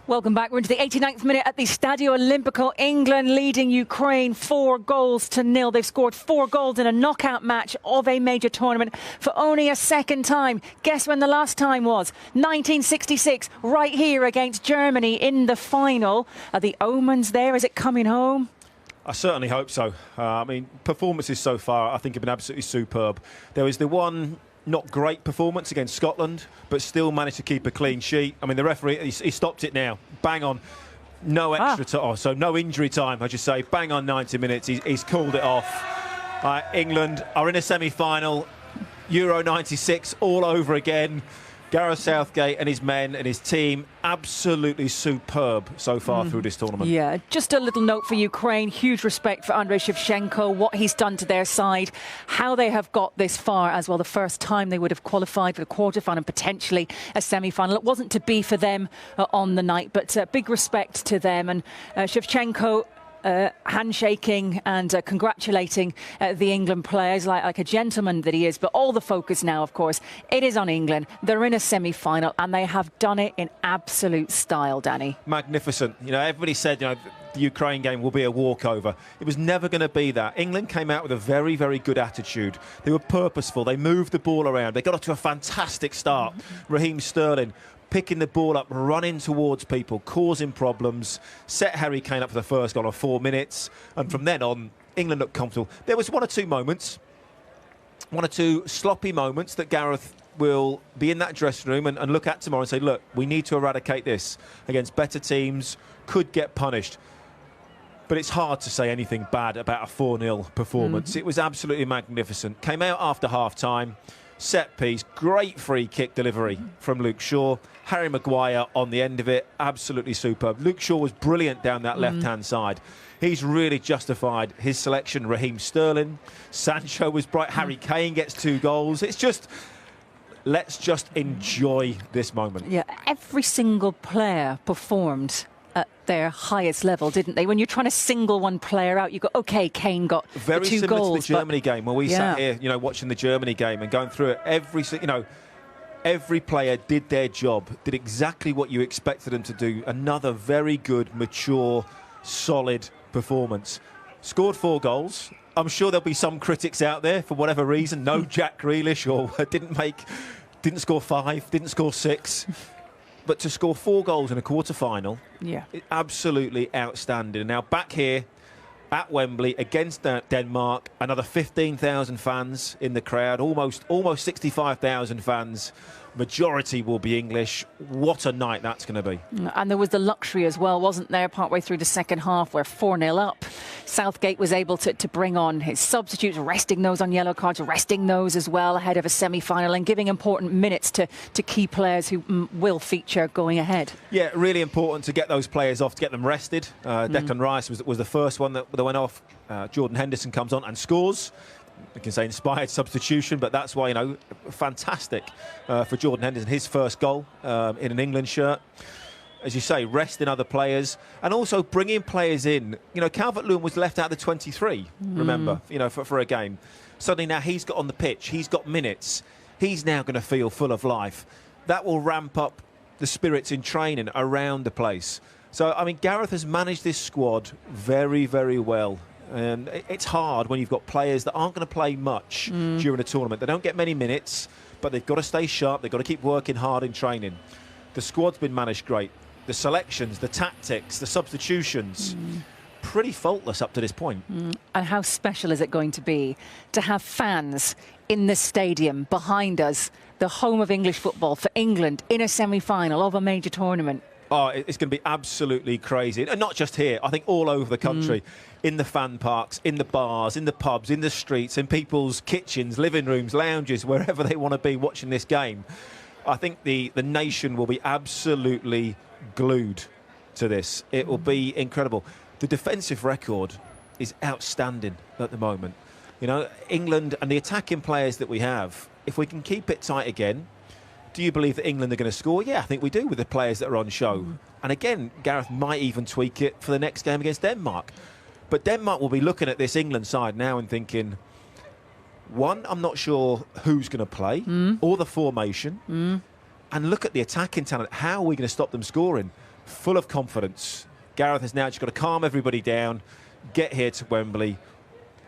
Welcome back. We're into the 89th minute at the Stadio Olimpico. England leading Ukraine 4-0. They've scored 4 goals in a knockout match of a major tournament for only a second time. Guess when the last time was? 1966, right here against Germany in the final. Are the omens there? Is it coming home? I certainly hope so. Performances so far I think have been absolutely superb. There was the one not great performance against Scotland, but still managed to keep a clean sheet. The referee, he stopped it now. Bang on. No extra time. So no injury time, I just say. Bang on 90 minutes. He's called it off. England are in a semi-final. Euro 96 all over again. Gareth Southgate and his men and his team absolutely superb so far through this tournament. Yeah, just a little note for Ukraine. Huge respect for Andrei Shevchenko, what he's done to their side, how they have got this far as well. The first time they would have qualified for the quarterfinal and potentially a semi-final. It wasn't to be for them on the night, but big respect to them. And Shevchenko handshaking and congratulating the England players like a gentleman that he is. But all the focus now, of course, it is on England. They're in a semi-final and they have done it in absolute style, Danny. Magnificent. Everybody said, the Ukraine game will be a walkover. It was never going to be that. England came out with a very, very good attitude. They were purposeful. They moved the ball around. They got off to a fantastic start. Raheem Sterling picking the ball up, running towards people, causing problems, set Harry Kane up for the first goal on 4 minutes, and from then on, England looked comfortable. There was one or two sloppy moments that Gareth will be in that dressing room and look at tomorrow and say, look, we need to eradicate this against better teams, could get punished. But it's hard to say anything bad about a 4-0 performance. It was absolutely magnificent. Came out after half-time. Set piece, great free kick delivery from Luke Shaw. Harry Maguire on the end of it, absolutely superb. Luke Shaw was brilliant down that left-hand side. He's really justified his selection. Raheem Sterling, Sancho was bright. Harry Kane gets 2 goals. It's just, let's just enjoy this moment. Yeah, every single player performed at their highest level, didn't they? When you're trying to single one player out, you go, OK, Kane got very 2 similar goals. to the Germany game, where we sat here, watching the Germany game and going through it. Every player did their job, did exactly what you expected them to do. Another very good, mature, solid performance. Scored 4 goals. I'm sure there'll be some critics out there for whatever reason. No Jack Grealish, or didn't score 5, didn't score 6. But to score 4 goals in a quarter-final, absolutely outstanding. Now back here at Wembley against Denmark, another 15,000 fans in the crowd, almost 65,000 fans. Majority will be English. What a night that's going to be. And there was the luxury as well, wasn't there, partway through the second half, where 4-0 up, Southgate was able to bring on his substitutes, resting those on yellow cards, resting those as well ahead of a semi-final, and giving important minutes to key players who will feature going ahead. Yeah, really important to get those players off, to get them rested. Declan Rice was the first one that went off. Jordan Henderson comes on and scores. We can say inspired substitution, but that's why, fantastic for Jordan Henderson, his first goal in an England shirt. As you say, resting other players and also bringing players in. Calvert-Lewin was left out of the 23, remember, for a game. Suddenly now he's got on the pitch, he's got minutes. He's now going to feel full of life. That will ramp up the spirits in training around the place. So, Gareth has managed this squad very, very well. And it's hard when you've got players that aren't going to play much during a tournament. They don't get many minutes, but they've got to stay sharp. They've got to keep working hard in training. The squad's been managed great. The selections, the tactics, the substitutions, pretty faultless up to this point. And how special is it going to be to have fans in the stadium behind us, the home of English football, for England in a semi-final of a major tournament? Oh, it's going to be absolutely crazy. And not just here, I think all over the country, in the fan parks, in the bars, in the pubs, in the streets, in people's kitchens, living rooms, lounges, wherever they want to be watching this game. I think the nation will be absolutely glued to this. It will be incredible. The defensive record is outstanding at the moment. England and the attacking players that we have, if we can keep it tight again, do you believe that England are going to score? Yeah, I think we do with the players that are on show. And again, Gareth might even tweak it for the next game against Denmark. But Denmark will be looking at this England side now and thinking, one, I'm not sure who's going to play or the formation. And look at the attacking talent. How are we going to stop them scoring? full of confidence. Gareth has now just got to calm everybody down, get here to Wembley.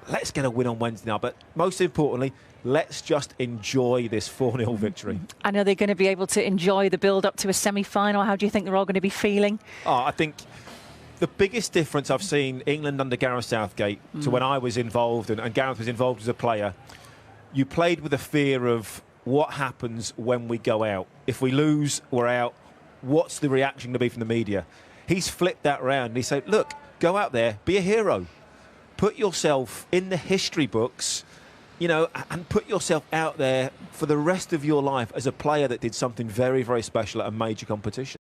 Let's get a win on Wednesday now, but most importantly, let's just enjoy this 4-0 victory. And are they going to be able to enjoy the build-up to a semi-final? How do you think they're all going to be feeling? Oh, I think the biggest difference I've seen England under Gareth Southgate to when I was involved and Gareth was involved as a player, you played with a fear of what happens when we go out. If we lose, we're out. What's the reaction going to be from the media? He's flipped that round and he said, look, go out there, be a hero. Put yourself in the history books, you know, and put yourself out there for the rest of your life as a player that did something very, very special at a major competition.